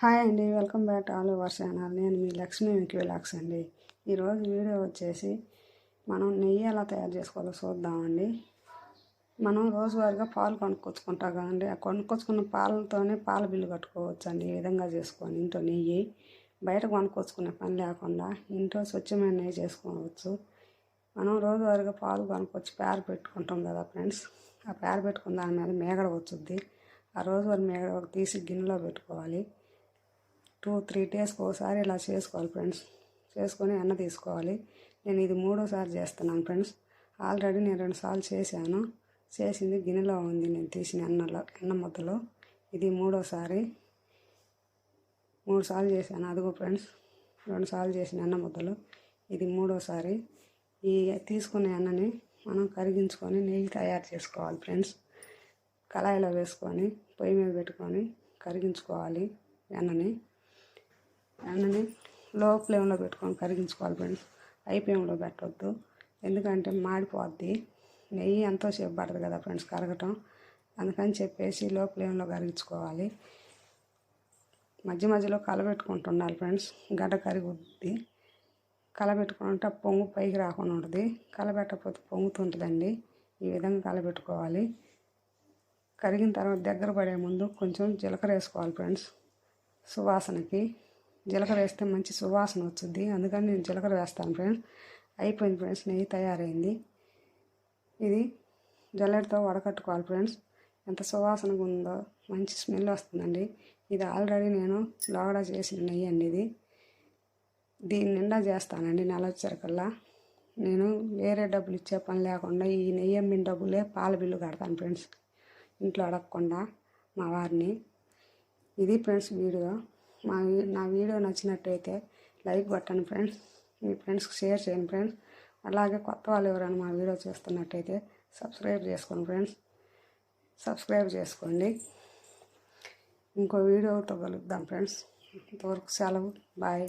Hi అండి, welcome back to all over channel. నేను మీ లక్ష్మీ విలాక్స్ అండి. ఈరోజు వీడియో వచ్చేసి మనం నెయ్యి ఎలా తయారు చేసుకోవాలో చూద్దామండి. మనం రోజువారీగా పాలు కొనుక్కొచ్చుకుంటాం కదండి, ఆ కొనుక్కొచ్చుకున్న పాలతోనే పాల బిల్లు కట్టుకోవచ్చు అండి. ఈ విధంగా చేసుకొని ఇంట్లో నెయ్యి బయట కొనుక్కొచ్చుకునే పని లేకుండా ఇంట్లో స్వచ్ఛమైన నెయ్యి చేసుకోవచ్చు. మనం రోజువారీగా పాలు కొనుక్కొచ్చి పేర పెట్టుకుంటాం కదా ఫ్రెండ్స్, ఆ పేర పెట్టుకున్న దాని మీద మేగడ వచ్చుద్ది. ఆ రోజువారీ మేగడ ఒక తీసి గిన్నెలో పెట్టుకోవాలి. 2-3 డేస్కి ఒకసారి ఇలా చేసుకోవాలి ఫ్రెండ్స్. చేసుకొని ఎన్న తీసుకోవాలి. నేను ఇది 3వసారి చేస్తున్నాను ఫ్రెండ్స్. ఆల్రెడీ నేను 2 సార్లు చేశాను. చేసింది గిన్నెలో ఉంది, నేను తీసిన ఎన్న ముద్దలో. ఇది 3వసారి. 3 సార్లు చేశాను. అదిగో ఫ్రెండ్స్, 2 సార్లు చేసిన ఎన్న ముద్దలు. ఇది 3వసారి. ఈ తీసుకున్న ఎన్నని మనం కరిగించుకొని నెయ్యి తయారు చేసుకోవాలి ఫ్రెండ్స్. కళాయిలో వేసుకొని పొయ్యి మీద పెట్టుకొని కరిగించుకోవాలి. ఎన్నని లో ఫ్లేమ్లో పెట్టుకొని కరిగించుకోవాలి ఫ్రెండ్స్. హై ఫ్లేమ్లో పెట్టవద్దు, ఎందుకంటే మాడిపోద్ది. నెయ్యి ఎంతోసేపు పడుతుంది కదా ఫ్రెండ్స్ కరగటం. అందుకని చెప్పేసి లో ఫ్లేమ్లో కరిగించుకోవాలి. మధ్య మధ్యలో కలబెట్టుకుంటుండాలి ఫ్రెండ్స్, గడ్డ కరిగిద్ది. కలబెట్టుకుంటే పొంగు పైకి రాకుండా ఉంటుంది. కలబెట్టకపోతే పొంగుతుంటుందండి. ఈ విధంగా కలబెట్టుకోవాలి. కరిగిన తర్వాత దగ్గర పడే ముందు కొంచెం జీలకర్ర వేసుకోవాలి ఫ్రెండ్స్. సువాసనకి జీలకర్ర వేస్తే మంచి సువాసన వచ్చింది, అందుకని నేను జీలకర్ర వేస్తాను ఫ్రెండ్స్. అయిపోయింది ఫ్రెండ్స్, నెయ్యి తయారైంది. ఇది జల్లెడతో వడకట్టుకోవాలి ఫ్రెండ్స్. ఎంత సువాసనగా ఉందో, మంచి స్మెల్ వస్తుందండి. ఇది ఆల్రెడీ నేను లోగడ చేసిన నెయ్యి అండి. ఇది దీని నిండా చేస్తానండి. నెల వచ్చేసరికల్లా నేను వేరే డబ్బులు ఇచ్చే పని లేకుండా ఈ నెయ్యి అమ్మిన డబ్బులే పాల బిల్లు కడతాను ఫ్రెండ్స్, ఇంట్లో అడగకుండా మా వారిని. ఇది ఫ్రెండ్స్ వీడియో. నా వీడియో నచ్చినట్టయితే లైక్ కొట్టండి ఫ్రెండ్స్. మీ ఫ్రెండ్స్కి షేర్ చేయండి ఫ్రెండ్స్. అలాగే కొత్త వాళ్ళు ఎవరైనా మా వీడియో చూస్తున్నట్టయితే సబ్స్క్రైబ్ చేసుకోండి ఫ్రెండ్స్. సబ్స్క్రైబ్ చేసుకోండి. ఇంకో వీడియోతో కలుద్దాం ఫ్రెండ్స్. ఇంతవరకు సెలవు, బాయ్.